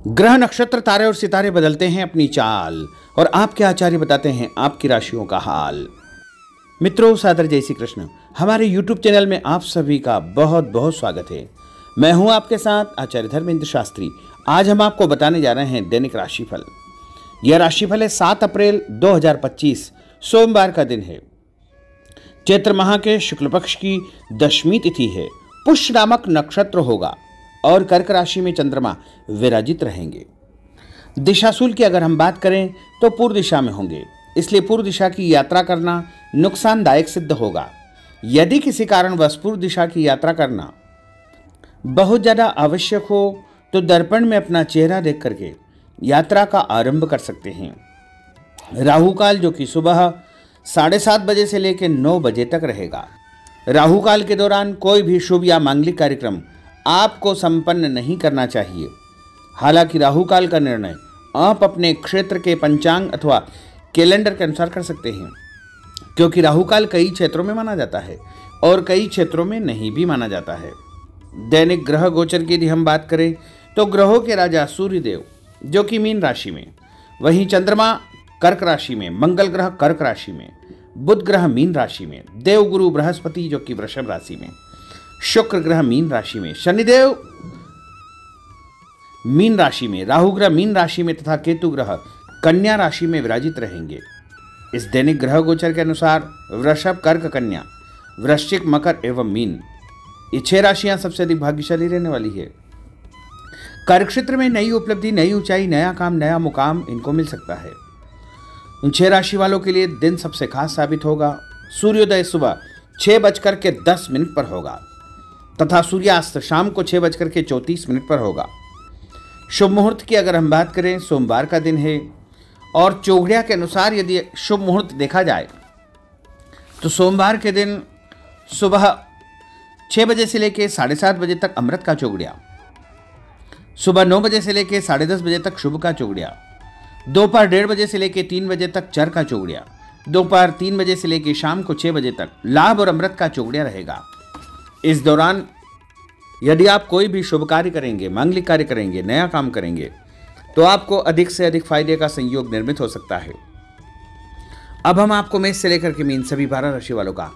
ग्रह नक्षत्र तारे और सितारे बदलते हैं अपनी चाल और आपके आचार्य बताते हैं आपकी राशियों का हाल। मित्रों, सादर जय श्री कृष्ण। हमारे YouTube चैनल में आप सभी का बहुत बहुत स्वागत है। मैं हूं आपके साथ आचार्य धर्मेंद्र शास्त्री। आज हम आपको बताने जा रहे हैं दैनिक राशिफल। यह राशिफल है 7 अप्रैल 2025 सोमवार का दिन है। चैत्र माह के शुक्ल पक्ष की दशमी तिथि है। पुष्य नामक नक्षत्र होगा और कर्क राशि में चंद्रमा विराजित रहेंगे। दिशाशूल की अगर हम बात करें तो पूर्व दिशा में होंगे, इसलिए पूर्व दिशा की यात्रा करना नुकसानदायक सिद्ध होगा। यदि किसी कारणवश पूर्व दिशा की यात्रा करना बहुत ज़्यादा आवश्यक हो तो दर्पण में अपना चेहरा देख करके यात्रा का आरंभ कर सकते हैं। राहु काल जो कि सुबह 7:30 बजे से लेकर 9 बजे तक रहेगा। राहु काल के दौरान कोई भी शुभ या मांगलिक कार्यक्रम आपको संपन्न नहीं करना चाहिए। हालांकि राहु काल का निर्णय आप अपने क्षेत्र के पंचांग अथवा कैलेंडर के अनुसार कर सकते हैं, क्योंकि राहु काल कई क्षेत्रों में माना जाता है और कई क्षेत्रों में नहीं भी माना जाता है। दैनिक ग्रह गोचर की यदि हम बात करें तो ग्रहों के राजा सूर्यदेव जो कि मीन राशि में, वहीं चंद्रमा कर्क राशि में, मंगल ग्रह कर्क राशि में, बुध ग्रह मीन राशि में, देवगुरु बृहस्पति जो कि वृषभ राशि में, शुक्र ग्रह मीन राशि में, शनिदेव मीन राशि में, राहु ग्रह मीन राशि में तथा केतु ग्रह कन्या राशि में विराजित रहेंगे। इस दैनिक ग्रह गोचर के अनुसार वृषभ, कर्क, कन्या, वृश्चिक, मकर एवं मीन, ये 6 राशियां सबसे अधिक भाग्यशाली रहने वाली है। कार्य क्षेत्र में नई उपलब्धि, नई ऊंचाई, नया काम, नया मुकाम इनको मिल सकता है। इन 6 राशि वालों के लिए दिन सबसे खास साबित होगा। सूर्योदय सुबह 6:10 पर होगा तथा सूर्यास्त शाम को 6:34 पर होगा। शुभ मुहूर्त की अगर हम बात करें, सोमवार का दिन है और चौघड़िया के अनुसार यदि शुभ मुहूर्त देखा जाए तो सोमवार के दिन सुबह 6 बजे से लेकर 7:30 बजे तक अमृत का चौघड़िया, सुबह 9 बजे से लेकर 10:30 बजे तक शुभ का चौघड़िया, दोपहर 1:30 बजे से लेकर 3 बजे तक चर का चौघड़िया, दोपहर 3 बजे से लेकर शाम को 6 बजे तक लाभ और अमृत का चौघड़िया रहेगा। इस दौरान यदि आप कोई भी शुभ कार्य करेंगे, मांगलिक कार्य करेंगे, नया काम करेंगे तो आपको अधिक से अधिक फायदे का संयोग निर्मित हो सकता है। अब हम आपको मेष से लेकर के मीन सभी 12 राशि वालों का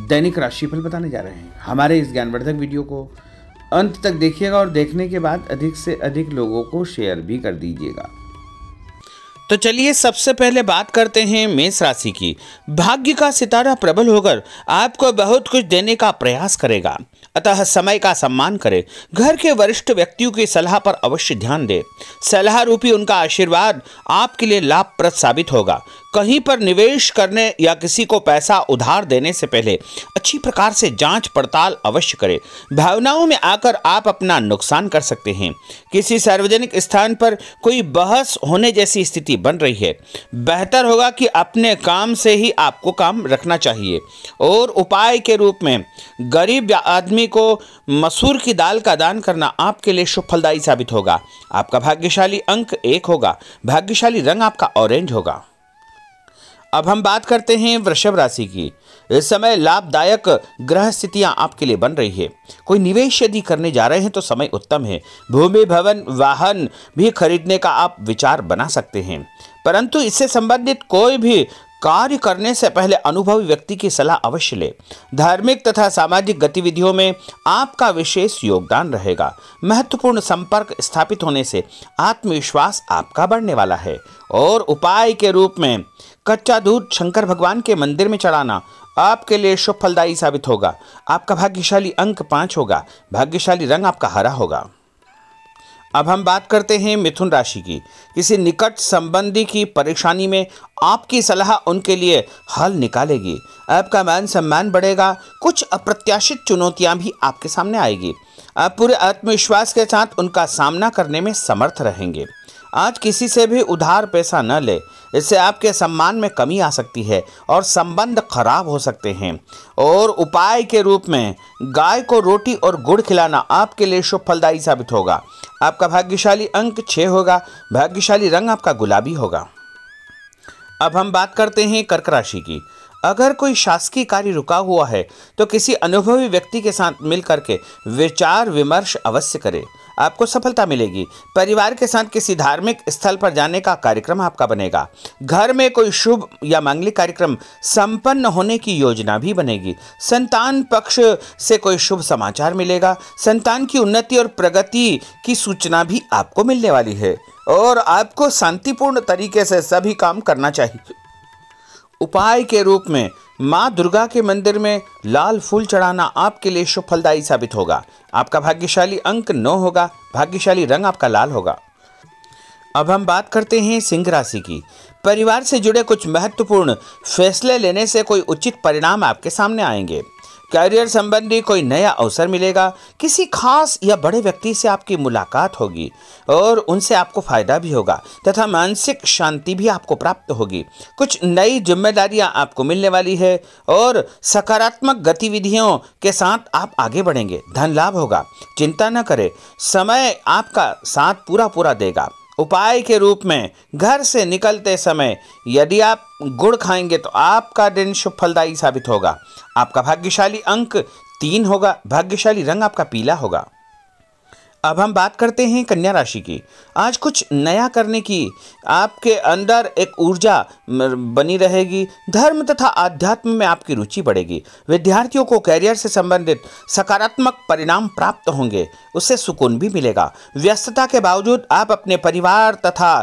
दैनिक राशिफल बताने जा रहे हैं। हमारे इस ज्ञानवर्धक वीडियो को अंत तक देखिएगा और देखने के बाद अधिक से अधिक लोगों को शेयर भी कर दीजिएगा। तो चलिए सबसे पहले बात करते हैं मेष राशि की। भाग्य का सितारा प्रबल होकर आपको बहुत कुछ देने का प्रयास करेगा, अतः समय का सम्मान करें। घर के वरिष्ठ व्यक्तियों की सलाह पर अवश्य ध्यान दें। सलाह रूपी उनका आशीर्वाद आपके लिए लाभप्रद साबित होगा। कहीं पर निवेश करने या किसी को पैसा उधार देने से पहले अच्छी प्रकार से जांच पड़ताल अवश्य करें। भावनाओं में आकर आप अपना नुकसान कर सकते हैं। किसी सार्वजनिक स्थान पर कोई बहस होने जैसी स्थिति बन रही है। बेहतर होगा कि अपने काम से ही आपको काम रखना चाहिए। और उपाय के रूप में गरीब आदमी को मसूर की दाल का दान करना आपके लिए शुभ फलदायी साबित होगा। आपका भाग्यशाली अंक 1 होगा। भाग्यशाली रंग आपका ऑरेंज होगा। अब हम बात करते हैं वृषभ राशि की। इस समय लाभदायक ग्रह स्थितियां आपके लिए बन रही है। कोई निवेश यदि करने जा रहे हैं तो समय उत्तम है। भूमि, भवन, वाहन भी खरीदने का आप विचार बना सकते हैं, परंतु इससे संबंधित कोई भी कार्य करने से पहले अनुभवी व्यक्ति की सलाह अवश्य ले। धार्मिक तथा सामाजिक गतिविधियों में आपका विशेष योगदान रहेगा। महत्वपूर्ण संपर्क स्थापित होने से आत्मविश्वास आपका बढ़ने वाला है। और उपाय के रूप में कच्चा दूध शंकर भगवान के मंदिर में चढ़ाना आपके लिए शुभ फलदायी साबित होगा। आपका भाग्यशाली अंक 5 होगा। भाग्यशाली रंग आपका हरा होगा। अब हम बात करते हैं मिथुन राशि की। किसी निकट संबंधी की परेशानी में आपकी सलाह उनके लिए हल निकालेगी। आपका मान सम्मान बढ़ेगा। कुछ अप्रत्याशित चुनौतियां भी आपके सामने आएगी। आप पूरे आत्मविश्वास के साथ उनका सामना करने में समर्थ रहेंगे। आज किसी से भी उधार पैसा न ले, इससे आपके सम्मान में कमी आ सकती है और संबंध खराब हो सकते हैं। और उपाय के रूप में गाय को रोटी और गुड़ खिलाना आपके लिए शुभ फलदायी साबित होगा। आपका भाग्यशाली अंक 6 होगा। भाग्यशाली रंग आपका गुलाबी होगा। अब हम बात करते हैं कर्क राशि की। अगर कोई शासकीय कार्य रुका हुआ है तो किसी अनुभवी व्यक्ति के साथ मिल करके विचार विमर्श अवश्य करें, आपको सफलता मिलेगी। परिवार के साथ किसी धार्मिक स्थल पर जाने का कार्यक्रम आपका बनेगा। घर में कोई शुभ या मांगलिक कार्यक्रम संपन्न होने की योजना भी बनेगी। संतान पक्ष से कोई शुभ समाचार मिलेगा। संतान की उन्नति और प्रगति की सूचना भी आपको मिलने वाली है और आपको शांतिपूर्ण तरीके से सभी काम करना चाहिए। उपाय के रूप में माँ दुर्गा के मंदिर में लाल फूल चढ़ाना आपके लिए शुभ फलदायी साबित होगा। आपका भाग्यशाली अंक 9 होगा। भाग्यशाली रंग आपका लाल होगा। अब हम बात करते हैं सिंह राशि की। परिवार से जुड़े कुछ महत्वपूर्ण फैसले लेने से कोई उचित परिणाम आपके सामने आएंगे। करियर संबंधी कोई नया अवसर मिलेगा। किसी खास या बड़े व्यक्ति से आपकी मुलाकात होगी और उनसे आपको फायदा भी होगा तथा मानसिक शांति भी आपको प्राप्त होगी। कुछ नई जिम्मेदारियां आपको मिलने वाली है और सकारात्मक गतिविधियों के साथ आप आगे बढ़ेंगे। धन लाभ होगा। चिंता न करें, समय आपका साथ पूरा देगा। उपाय के रूप में घर से निकलते समय यदि आप गुड़ खाएंगे तो आपका दिन शुभ फलदायी साबित होगा। आपका भाग्यशाली अंक 3 होगा। भाग्यशाली रंग आपका पीला होगा। अब हम बात करते हैं कन्या राशि की। आज कुछ नया करने की आपके अंदर एक ऊर्जा बनी रहेगी। धर्म तथा आध्यात्म में आपकी रुचि बढ़ेगी। विद्यार्थियों को कैरियर से संबंधित सकारात्मक परिणाम प्राप्त होंगे, उससे सुकून भी मिलेगा। व्यस्तता के बावजूद आप अपने परिवार तथा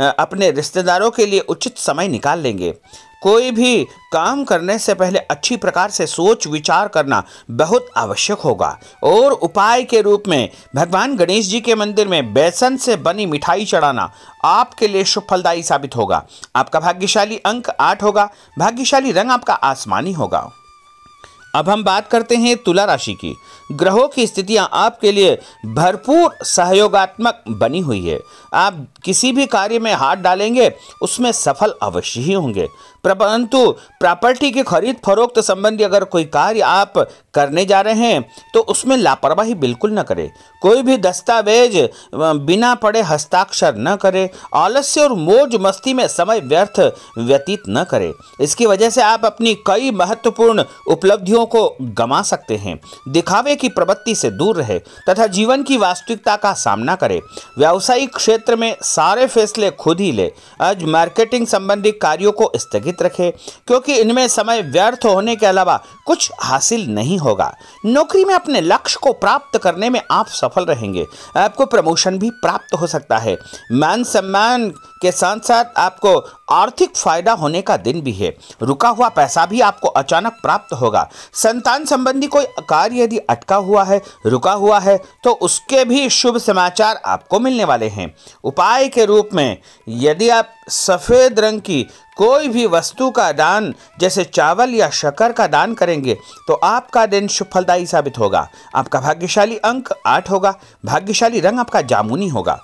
अपने रिश्तेदारों के लिए उचित समय निकाल लेंगे। कोई भी काम करने से पहले अच्छी प्रकार से सोच विचार करना बहुत आवश्यक होगा और उपाय के रूप में भगवान गणेश जी के मंदिर में बेसन से बनी मिठाई चढ़ाना आपके लिए शुभ फलदायी साबित होगा। आपका भाग्यशाली अंक 8 होगा। भाग्यशाली रंग आपका आसमानी होगा। अब हम बात करते हैं तुला राशि की। ग्रहों की स्थितियां आपके लिए भरपूर सहयोगात्मक बनी हुई है। आप किसी भी कार्य में हाथ डालेंगे उसमें सफल अवश्य ही होंगे। परंतु प्रॉपर्टी की खरीद फरोख्त संबंधी अगर कोई कार्य आप करने जा रहे हैं तो उसमें लापरवाही बिल्कुल न करें। कोई भी दस्तावेज बिना पढ़े हस्ताक्षर न करें। आलस्य और मौज मस्ती में समय व्यर्थ व्यतीत न करें। इसकी वजह से आप अपनी कई महत्वपूर्ण उपलब्धियों को गंवा सकते हैं। दिखावे की प्रवृत्ति से दूर रहे तथा जीवन की वास्तविकता का सामना करें। व्यावसायिक क्षेत्र में सारे फैसले खुद ही ले। आज मार्केटिंग संबंधी कार्यों को स्थगित रखें क्योंकि इनमें समय व्यर्थ होने के अलावा कुछ हासिल नहीं होगा। नौकरी में अपने लक्ष्य को प्राप्त करने में आप सफल रहेंगे। आपको प्रमोशन भी प्राप्त हो सकता है। मान सम्मान के साथ साथ आपको आर्थिक फायदा होने का दिन भी है। रुका हुआ पैसा भी आपको अचानक प्राप्त होगा। संतान संबंधी कोई कार्य यदि अटका हुआ है, रुका हुआ है तो उसके भी शुभ समाचार आपको मिलने वाले हैं। उपाय के रूप में यदि आप सफेद रंग की कोई भी वस्तु का दान जैसे चावल या शक्कर का दान करेंगे तो आपका दिन शुभ फलदायी साबित होगा। आपका भाग्यशाली अंक 8 होगा। भाग्यशाली रंग आपका जामुनी होगा।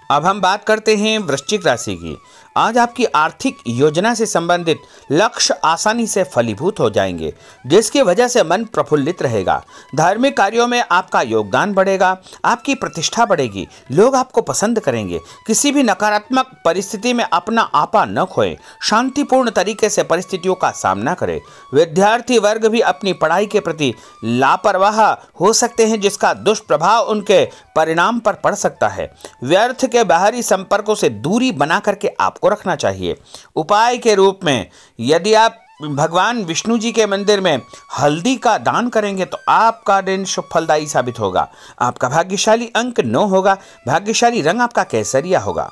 अब हम बात करते हैं वृश्चिक राशि की। आज आपकी आर्थिक योजना से संबंधित लक्ष्य आसानी से फलीभूत हो जाएंगे, जिसकी वजह से मन प्रफुल्लित रहेगा। धार्मिक कार्यों में आपका योगदान बढ़ेगा। आपकी प्रतिष्ठा बढ़ेगी। लोग आपको पसंद करेंगे। किसी भी नकारात्मक परिस्थिति में अपना आपा न खोएं। शांतिपूर्ण तरीके से परिस्थितियों का सामना करें। विद्यार्थी वर्ग भी अपनी पढ़ाई के प्रति लापरवाह हो सकते हैं, जिसका दुष्प्रभाव उनके परिणाम पर पड़ सकता है। व्यर्थ के बाहरी संपर्कों से दूरी बना करके आपको रखना चाहिए। उपाय के रूप में यदि आप भगवान विष्णु जी के मंदिर में हल्दी का दान करेंगे तो आपका दिन शुभ फलदायी साबित होगा। आपका भाग्यशाली अंक 9 होगा। भाग्यशाली रंग आपका केसरिया होगा।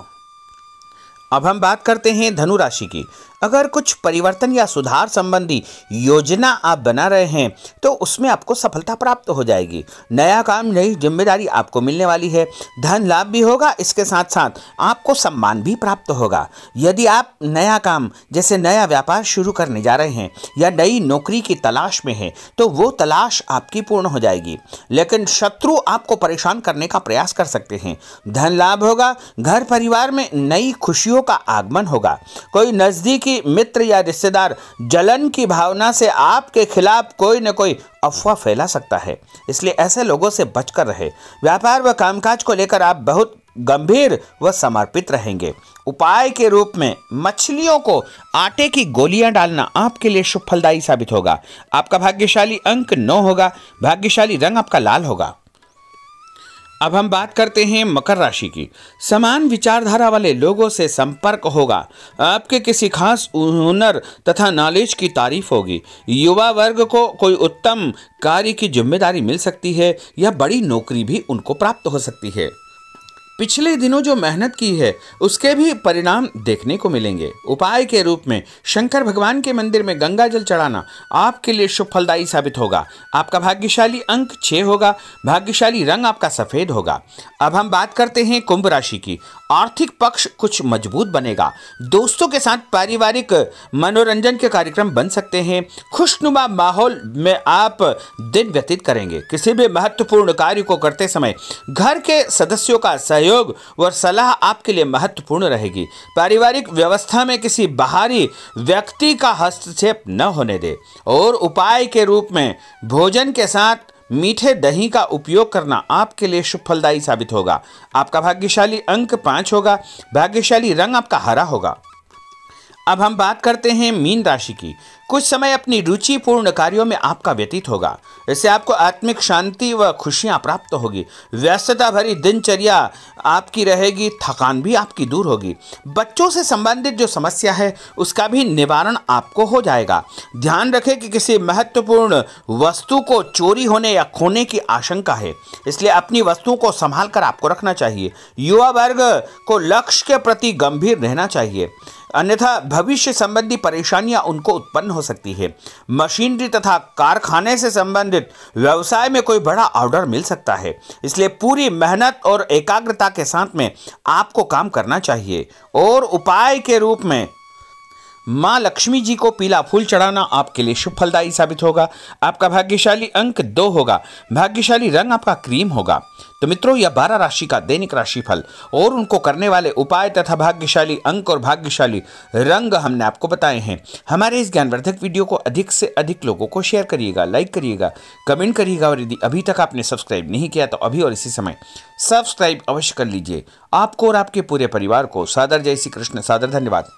अब हम बात करते हैं धनु राशि की। अगर कुछ परिवर्तन या सुधार संबंधी योजना आप बना रहे हैं तो उसमें आपको सफलता प्राप्त हो जाएगी। नया काम, नई जिम्मेदारी आपको मिलने वाली है। धन लाभ भी होगा। इसके साथ साथ आपको सम्मान भी प्राप्त होगा। यदि आप नया काम जैसे नया व्यापार शुरू करने जा रहे हैं या नई नौकरी की तलाश में हैं तो वो तलाश आपकी पूर्ण हो जाएगी, लेकिन शत्रु आपको परेशान करने का प्रयास कर सकते हैं। धन लाभ होगा। घर परिवार में नई खुशियों का आगमन होगा। कोई नजदीकी मित्र या रिश्तेदार जलन की भावना से आपके खिलाफ कोई न कोई अफवाह फैला सकता है, इसलिए ऐसे लोगों से बचकर रहे। व्यापार व कामकाज को लेकर आप बहुत गंभीर व समर्पित रहेंगे। उपाय के रूप में मछलियों को आटे की गोलियां डालना आपके लिए शुभ फलदायी साबित होगा। आपका भाग्यशाली अंक 9 होगा। भाग्यशाली रंग आपका लाल होगा। अब हम बात करते हैं मकर राशि की। समान विचारधारा वाले लोगों से संपर्क होगा। आपके किसी खास हुनर तथा नॉलेज की तारीफ होगी। युवा वर्ग को कोई उत्तम कार्य की जिम्मेदारी मिल सकती है या बड़ी नौकरी भी उनको प्राप्त हो सकती है। पिछले दिनों जो मेहनत की है उसके भी परिणाम देखने को मिलेंगे। उपाय के रूप में शंकर भगवान के मंदिर में गंगा जल चढ़ाना आपके लिए शुभ फलदायी साबित होगा। आपका भाग्यशाली अंक 6 होगा। भाग्यशाली रंग आपका सफेद होगा। अब हम बात करते हैं कुंभ राशि की। आर्थिक पक्ष कुछ मजबूत बनेगा। दोस्तों के साथ पारिवारिक मनोरंजन के कार्यक्रम बन सकते हैं। खुशनुमा माहौल में आप दिन व्यतीत करेंगे। किसी भी महत्वपूर्ण कार्य को करते समय घर के सदस्यों का सहयोग व सलाह आपके लिए महत्वपूर्ण रहेगी। पारिवारिक व्यवस्था में किसी बाहरी व्यक्ति का हस्तक्षेप न होने दे। और उपाय के रूप में भोजन के साथ मीठे दही का उपयोग करना आपके लिए शुभ फलदायी साबित होगा। आपका भाग्यशाली अंक 5 होगा। भाग्यशाली रंग आपका हरा होगा। अब हम बात करते हैं मीन राशि की। कुछ समय अपनी रुचिपूर्ण कार्यों में आपका व्यतीत होगा। इससे आपको आत्मिक शांति व खुशियां प्राप्त होगी। व्यस्तता भरी दिनचर्या आपकी रहेगी। थकान भी आपकी दूर होगी। बच्चों से संबंधित जो समस्या है उसका भी निवारण आपको हो जाएगा। ध्यान रखें कि किसी महत्वपूर्ण वस्तु को चोरी होने या खोने की आशंका है, इसलिए अपनी वस्तुओं को संभाल कर आपको रखना चाहिए। युवा वर्ग को लक्ष्य के प्रति गंभीर रहना चाहिए, अन्यथा भविष्य संबंधी परेशानियां उनको उत्पन्न हो सकती है। मशीनरी तथा कारखाने से संबंधित व्यवसाय में कोई बड़ा ऑर्डर मिल सकता है, इसलिए पूरी मेहनत और एकाग्रता के साथ में आपको काम करना चाहिए। और उपाय के रूप में माँ लक्ष्मी जी को पीला फूल चढ़ाना आपके लिए शुभ फलदायी साबित होगा। आपका भाग्यशाली अंक 2 होगा। भाग्यशाली रंग आपका क्रीम होगा। तो मित्रों, यह 12 राशि का दैनिक राशिफल और उनको करने वाले उपाय तथा भाग्यशाली अंक और भाग्यशाली रंग हमने आपको बताए हैं। हमारे इस ज्ञानवर्धक वीडियो को अधिक से अधिक लोगों को शेयर करिएगा, लाइक करिएगा, कमेंट करिएगा और यदि अभी तक आपने सब्सक्राइब नहीं किया तो अभी और इसी समय सब्सक्राइब अवश्य कर लीजिए। आपको और आपके पूरे परिवार को सादर जय श्री कृष्ण, सादर धन्यवाद।